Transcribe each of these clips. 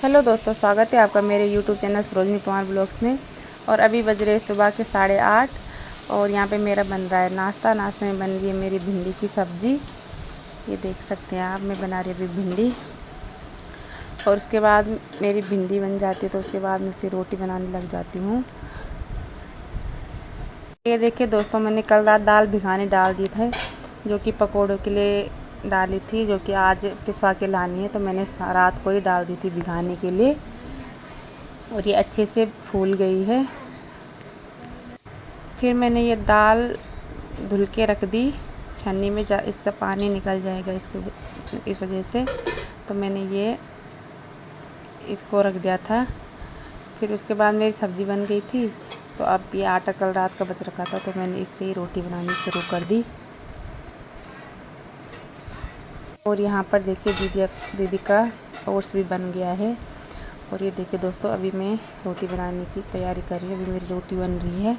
Hello दोस्तों, स्वागत है आपका मेरे YouTube channel Sarojini Pawar blogs में। और अभी बज रहे सुबह के 8:30 और यहाँ पे मेरा बन रहा है नाश्ता। नाश्ते में बन रही है मेरी भिंडी की सब्ज़ी। ये देख सकते हैं आप, मैं बना रही अभी भिंडी। और उसके बाद मेरी भिंडी बन जाती है तो उसके बाद मैं फिर रोटी बनाने लग जाती हूँ। ये देखिए दोस्तों, मैंने कल रात दाल भिगाने डाल दी थे, जो कि पकौड़ों के लिए डाली थी, जो कि आज पिसवा के लानी है। तो मैंने रात को ही डाल दी थी भिगाने के लिए और ये अच्छे से फूल गई है। फिर मैंने ये दाल धुल के रख दी छन्नी में, इससे पानी निकल जाएगा इस वजह से। तो मैंने ये इसको रख दिया था। फिर उसके बाद मेरी सब्ज़ी बन गई थी, तो अब ये आटा कल रात का बच रखा था, तो मैंने इससे ही रोटी बनानी शुरू कर दी। और यहाँ पर देखिए दीदी का ओट्स भी बन गया है। और ये देखिए दोस्तों, अभी मैं रोटी बनाने की तैयारी कर रही हूँ। अभी मेरी रोटी बन रही है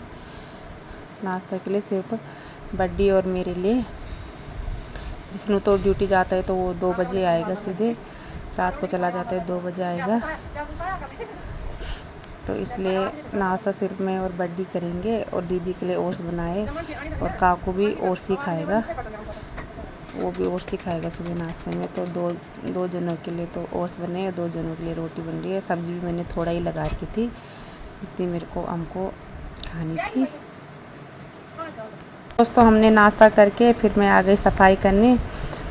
नाश्ता के लिए, सिर्फ बड्डी और मेरे लिए। विष्णु तो ड्यूटी जाता है तो वो 2 बजे आएगा, सीधे रात को चला जाता है, 2 बजे आएगा। तो इसलिए नाश्ता सिर्फ मैं और बड्डी करेंगे। और दीदी के लिए ओट्स बनाए और काकू भी ओट्स ही खाएगा, वो भी ओट्स ही खाएगा सुबह नाश्ते में। तो दो जनों के लिए तो ओट्स बने और 2 जनों के लिए रोटी बन रही है। सब्ज़ी भी मैंने थोड़ा ही लगा रखी थी, इतनी मेरे को हमको खानी थी। दोस्तों, हमने नाश्ता करके फिर मैं आ गई सफाई करने।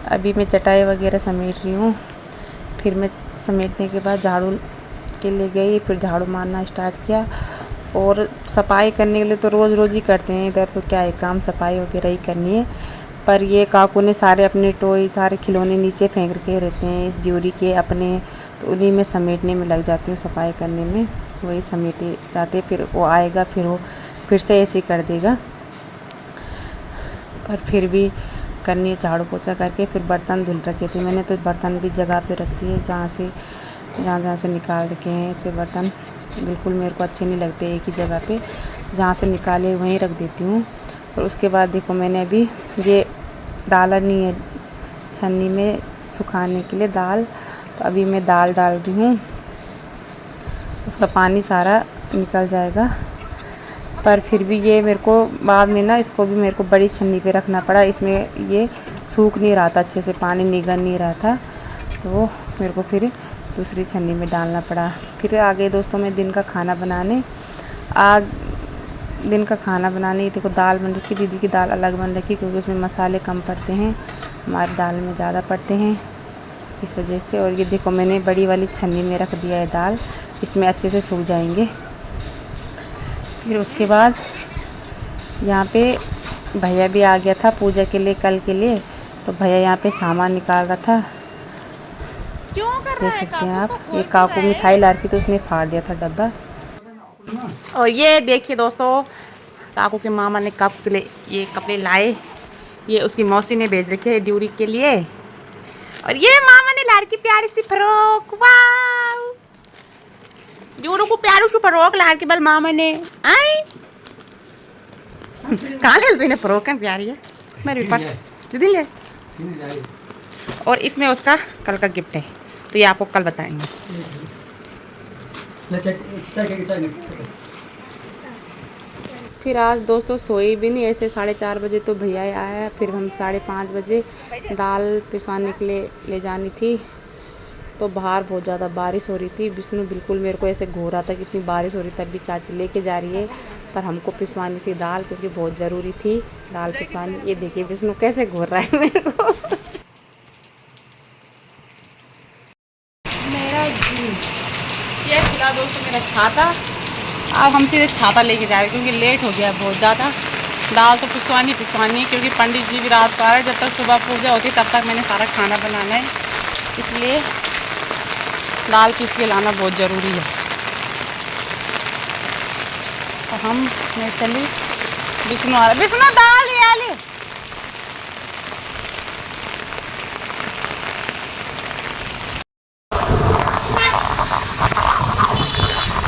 अभी मैं चटाई वगैरह समेट रही हूँ। फिर मैं समेटने के बाद झाड़ू के लिए गई, फिर झाड़ू मारना स्टार्ट किया। और सफाई करने के लिए तो रोज़ ही करते हैं इधर, तो क्या है, काम सफाई वगैरह ही करनी है। पर ये काकू ने सारे अपने टॉय, सारे खिलौने नीचे फेंक के रहते हैं इस ड्यूरी के अपने, तो उन्हीं में समेटने में लग जाती हूँ, सफाई करने में। वही समेटे जाते, फिर वो आएगा, फिर वो फिर से ऐसे ही कर देगा। पर फिर भी करनी है, झाड़ू पोछा करके। फिर बर्तन धुल रखे थे मैंने, तो बर्तन भी जगह पे रख दिए जहाँ से निकाल रखे हैं। ऐसे बर्तन बिल्कुल मेरे को अच्छे नहीं लगते, एक ही जगह पे जहाँ से निकाले वहीं रख देती हूँ। और उसके बाद देखो, मैंने अभी ये डाला नहीं है छन्नी में सुखाने के लिए दाल, तो अभी मैं दाल डाल रही हूँ, उसका पानी सारा निकल जाएगा। पर फिर भी ये मेरे को बाद में ना, इसको भी मेरे को बड़ी छन्नी पे रखना पड़ा, इसमें ये सूख नहीं रहा था अच्छे से, पानी निकल नहीं रहा था, तो मेरे को फिर दूसरी छन्नी में डालना पड़ा। फिर आ गए दोस्तों मैं दिन का खाना बनाने। आज दिन का खाना बनाने, देखो दाल बन रखी, दीदी की दाल अलग बन रखी, क्योंकि उसमें मसाले कम पड़ते हैं, हमारी दाल में ज़्यादा पड़ते हैं, इस वजह से। और ये देखो, मैंने बड़ी वाली छन्नी में रख दिया है दाल, इसमें अच्छे से सूख जाएंगे। फिर उसके बाद यहाँ पे भैया भी आ गया था पूजा के लिए, कल के लिए। तो भैया यहाँ पे सामान निकाल रहा था, क्यों कर रहा देख है सकते हैं काकू आप। को ये खोल काकू रहा मिठाई है। ला रखी, तो उसने फाड़ दिया था डब्बा। और ये देखिए दोस्तों, काकू के मामा ने काकू के लिए ये कपड़े लाए, ये उसकी मौसी ने भेज रखे है ड्यूरी के लिए। और ये मामा ने ला रखी प्यारी सी फ्रॉक, वाह, ड्यूरू को प्यारू सी फ्रॉक ला रखी बल मामा ने। आई कहाँ ले तूने फ्रॉक है प्यारी है, मेरे भी दीदी ले। और इसमें उसका कल का गिफ्ट है, तो ये आपको कल बताएंगे। फिर आज दोस्तों सोई भी नहीं, ऐसे 4:30 बजे तो भैया आया। फिर हम 5:30 बजे दाल पिसवाने के लिए ले जानी थी, तो बाहर बहुत ज़्यादा बारिश हो रही थी। विष्णु बिल्कुल मेरे को ऐसे घूर रहा था कि इतनी बारिश हो रही, तब भी चाची लेके जा रही है। पर हमको पिसवानी थी दाल, क्योंकि बहुत ज़रूरी थी दाल पिसवानी। ये देखिए विष्णु कैसे घूर रहा है मेरे को। मेरा ये खुला दोस्तों मेरा छाता। अब हम सीधे छाता लेके जा रहे हैं, क्योंकि लेट हो गया बहुत ज़्यादा। दाल तो पिसवानी है, क्योंकि पंडित जी भी रात को आ रहे, जब तक सुबह पूजा होती तब तक मैंने सारा खाना बनाना है, इसलिए दाल पीस के लाना बहुत ज़रूरी है। तो मैं चली, विष्णु आ रहा, विष्णु दाल ले आ ले।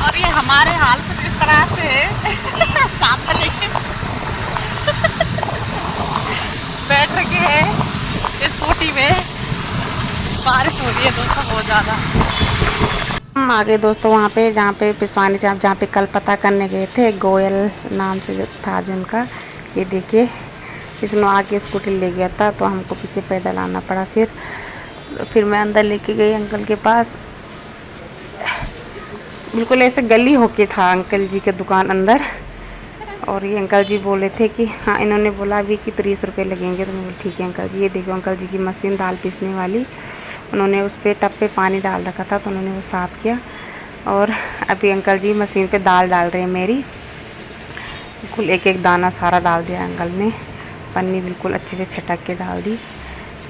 और ये हमारे हाल कुछ इस तरह से है, छाता लेके बैठ रखे हैं स्कूटी में। बारिश हो रही है दोस्तों बहुत ज़्यादा। हम आ गए दोस्तों वहाँ पे जहाँ पे पिसवानी जहाँ पे कल पता करने गए थे, गोयल नाम से जो था जिनका। ये देखिए विष्णु आके स्कूटी ले गया था तो हमको पीछे पैदल आना पड़ा। फिर मैं अंदर लेके गई अंकल के पास। बिल्कुल ऐसे गली होके था अंकल जी के दुकान अंदर। और ये अंकल जी बोले थे कि हाँ, इन्होंने बोला अभी कि 30 रुपये लगेंगे। तो मैं बोली ठीक है अंकल जी। ये देखो अंकल जी की मशीन दाल पीसने वाली, उन्होंने उस पर टब पे पानी डाल रखा था तो उन्होंने वो साफ़ किया। और अभी अंकल जी मशीन पे दाल डाल रहे हैं मेरी। बिल्कुल एक एक दाना सारा डाल दिया अंकल ने, पन्नी बिल्कुल अच्छे से छटक के डाल दी।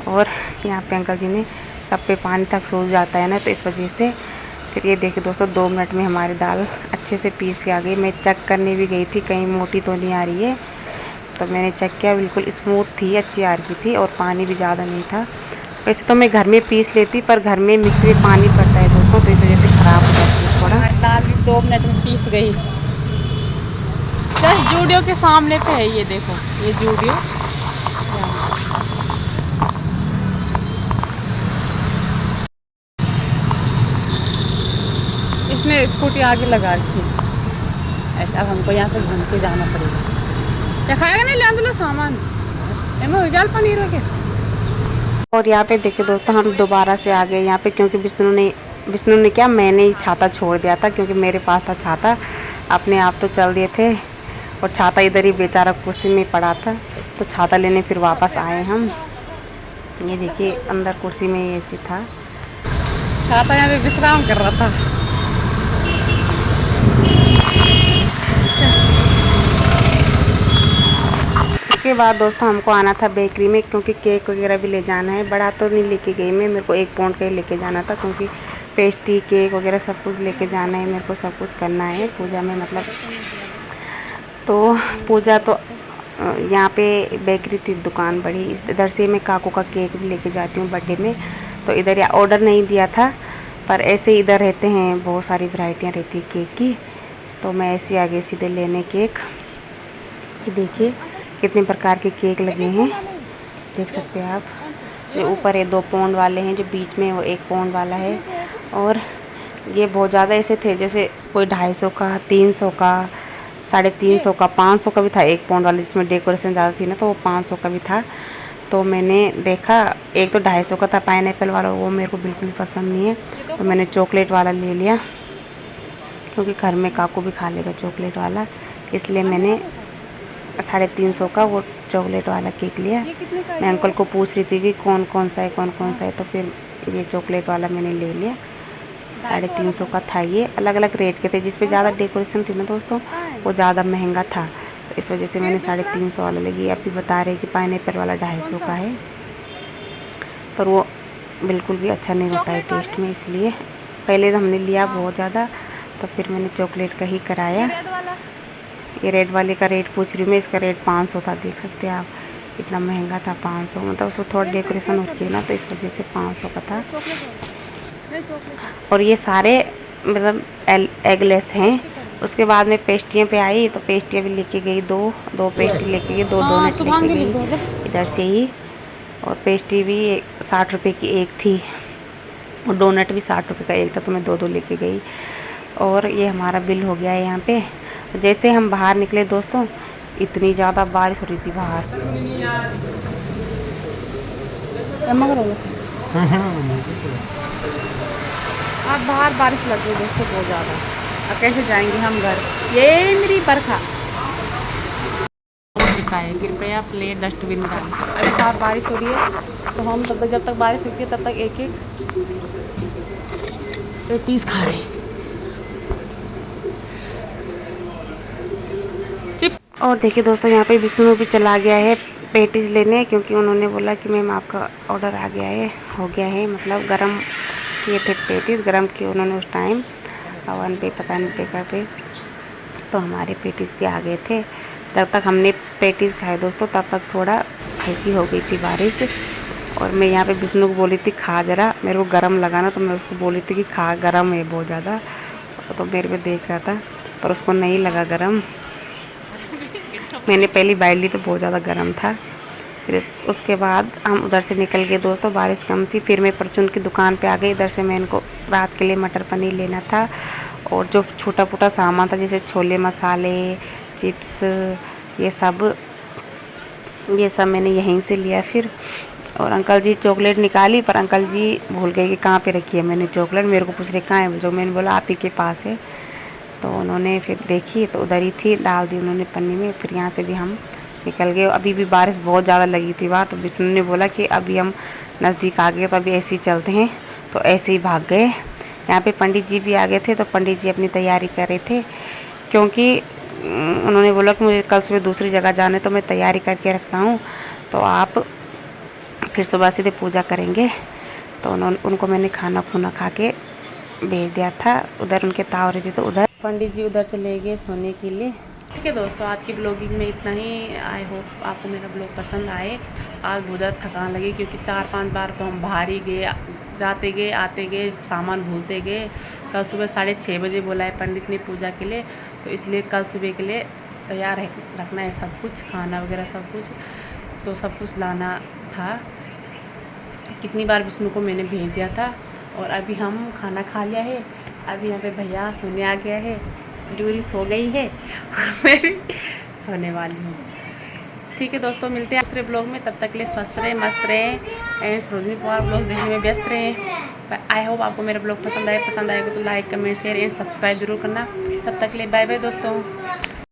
और यहाँ पे अंकल जी ने टब पे पानी तक सूख जाता है ना, तो इस वजह से फिर ये देखिए दोस्तों 2 मिनट में हमारी दाल अच्छे से पीस के आ गई। मैं चेक करने भी गई थी कहीं मोटी तो नहीं आ रही है, तो मैंने चेक किया, बिल्कुल स्मूथ थी, अच्छी आ रही थी और पानी भी ज़्यादा नहीं था। वैसे तो मैं घर में पीस लेती, पर घर में मिक्सी में पानी पड़ता है दोस्तों, तो इस वजह से ख़राब हो जाती है थोड़ा। दाल भी 2 मिनट में पीस गई। जस्ट जूडियो के सामने पे है, ये देखो ये जूडियो। इसने स्कूटी आगे लगा रखी ऐसा। अब हमको यहाँ से घूम के जाना पड़ेगा। क्या खाएगा नहीं ले लो सामान एमे हो जाल पनीर हो गया। और यहाँ पे देखिए दोस्तों हम दोबारा से आ गए यहाँ पे, क्योंकि विष्णु ने क्या, मैंने ही छाता छोड़ दिया था, क्योंकि मेरे पास था छाता। अपने आप तो चल दिए थे और छाता इधर ही बेचारा कुर्सी में पड़ा था, तो छाता लेने फिर वापस आए हम। ये देखिए अंदर कुर्सी में एसी था। छाता यहाँ पे विश्राम कर रहा था। उसके बाद दोस्तों हमको आना था बेकरी में, क्योंकि केक वगैरह भी ले जाना है। बड़ा तो नहीं लेके गई मैं, मेरे को 1 पाउंड का ही लेके जाना था, क्योंकि पेस्ट्री केक वगैरह सब कुछ लेके जाना है मेरे को, सब कुछ करना है पूजा में मतलब। तो पूजा तो यहाँ पे बेकरी थी दुकान बड़ी, इधर से मैं काकू का केक भी लेके जाती हूँ बर्थडे में। तो इधर ऑर्डर नहीं दिया था, पर ऐसे इधर रहते हैं, बहुत सारी वैरायटियाँ रहती है केक की, तो मैं ऐसे आ गई सीधे लेने केक। ये देखिए कितने प्रकार के केक लगे हैं, देख सकते हैं आप। जो ऊपर है 2 पाउंड वाले हैं, जो बीच में वो 1 पाउंड वाला है। और ये बहुत ज़्यादा ऐसे थे जैसे कोई 250 का, 300 का, 350 का, 500 का भी था 1 पाउंड वाला, जिसमें डेकोरेशन ज़्यादा थी ना, तो वो 500 का भी था। तो मैंने देखा, एक तो 250 का था पाइनएप्पल वाला, वो मेरे को बिल्कुल पसंद नहीं है, तो मैंने चॉकलेट वाला ले लिया, क्योंकि घर में काकू भी खा लेगा चॉकलेट वाला, इसलिए मैंने 350 का वो चॉकलेट वाला केक लिया। मैं अंकल को पूछ रही थी कि कौन कौन सा है, तो फिर ये चॉकलेट वाला मैंने ले लिया। 350 का था ये, अलग अलग रेट के थे। जिस पे ज़्यादा डेकोरेशन थी ना दोस्तों, वो ज़्यादा महंगा था, तो इस वजह से मैंने 350 वाला ले लिया। अभी बता रहे कि पाइनएप्पल वाला 250 का है, पर वो बिल्कुल भी अच्छा नहीं रहता है टेस्ट में, इसलिए पहले तो हमने लिया बहुत ज़्यादा, तो फिर मैंने चॉकलेट का ही कराया। ये रेड वाले का रेट पूछ रही हूँ मैं, इसका रेट 500 था, देख सकते हैं आप, इतना महंगा था 500, मतलब उसको थोड़ा डेकोरेशन होती है ना, तो इस वजह से 500 का था। और ये सारे मतलब एगलेस हैं। उसके बाद में पेस्ट्रियाँ पे आई, तो पेस्ट्रियाँ भी लेके गई, दो पेस्ट्री लेके गई, 2 डोनट लेके गई इधर से ही। और पेस्ट्री भी 60 रुपये की एक थी, और डोनट भी 60 रुपये का एक था, तो मैं 2 लेके गई। और ये हमारा बिल हो गया है यहाँ पे। जैसे हम बाहर निकले दोस्तों, इतनी ज़्यादा बारिश हो रही थी बाहर। आज बाहर बारिश लग रही है दोस्तों बहुत ज़्यादा। अब कैसे जाएंगे हम घर? ये मेरी बरखा है, कृपया प्लेट डस्टबिन में डालें। अभी बाहर बारिश हो रही है, तो हम जब तक बारिश रुकती है तब तक एक एक पेटीज खा रहे हैं। और देखिए दोस्तों यहाँ पे विष्णु भी चला गया है पेटीज लेने, क्योंकि उन्होंने बोला कि मैम आपका ऑर्डर आ गया है, हो गया है, मतलब गरम किए थे पेटीज, गरम किए उन्होंने उस टाइम ओवन पे, पता नहीं बेकर पे, तो हमारे पेटीज भी आ गए थे। जब तक हमने पेटीज खाए दोस्तों, तब तक थोड़ा हल्की हो गई थी बारिश। और मैं यहाँ पे विष्णु को बोली थी खा जरा, मेरे को गरम लगा ना, तो मैं उसको बोली थी कि खा, गरम है बहुत ज़्यादा, तो मेरे पे देख रहा था, पर उसको नहीं लगा गरम। मैंने पहली बाइट ली तो बहुत ज़्यादा गर्म था। फिर उसके बाद हम उधर से निकल गए दोस्तों, बारिश कम थी। फिर मैं परचून की दुकान पे आ गई, इधर से मैं इनको रात के लिए मटर पनीर लेना था और जो छोटा मोटा सामान था जैसे छोले मसाले, चिप्स, ये सब मैंने यहीं से लिया फिर। और अंकल जी चॉकलेट निकाली, पर अंकल जी भूल गए कि कहाँ पे रखी है मैंने चॉकलेट। मेरे को पूछ रहे कहाँ है, जो मैंने बोला आप ही के पास है। तो उन्होंने फिर देखी तो उधर ही थी, डाल दी उन्होंने पन्नी में। फिर यहाँ से भी हम निकल गए। अभी भी बारिश बहुत ज़्यादा लगी थी वहाँ, तो विष्णु ने बोला कि अभी हम नज़दीक आ गए तो अभी ऐसे ही चलते हैं, तो ऐसे ही भाग गए। यहाँ पे पंडित जी भी आ गए थे, तो पंडित जी अपनी तैयारी कर रहे थे, क्योंकि उन्होंने बोला कि मुझे कल सुबह दूसरी जगह जाना है, तो मैं तैयारी करके रखता हूँ, तो आप फिर सुबह सीधे पूजा करेंगे। तो उनको मैंने खाना खुना खा के भेज दिया था। उधर उनके ताव रही थी, तो उधर पंडित जी उधर चले गए सोने के लिए। ठीक है दोस्तों, आज की ब्लॉगिंग में इतना ही। आई होप आपको मेरा ब्लॉग पसंद आए। आज बहुत ज़्यादा थकान लगी, क्योंकि 4-5 बार तो हम बाहर ही गए, जाते गए आते गए, सामान भूलते गए। कल सुबह 6:30 बजे बोला है पंडित ने पूजा के लिए, तो इसलिए कल सुबह के लिए तैयार रखना है सब कुछ, खाना वगैरह सब कुछ, तो सब कुछ लाना था। कितनी बार विष्णु को मैंने भेज दिया था। और अभी हम खाना खा लिया है। अभी यहाँ पे भैया सोने आ गया है, ड्यूरी सो गई है और मैं भी सोने वाली हूँ। ठीक है दोस्तों, मिलते हैं दूसरे ब्लॉग में। तब तक के लिए स्वस्थ रहें, मस्त रहें एंड सरोजनी पवार ब्लॉग देखने में व्यस्त रहें। आई होप आपको मेरा ब्लॉग पसंद आएगा तो like, comment, share and subscribe जरूर करना। तब तक के लिए बाय बाय दोस्तों।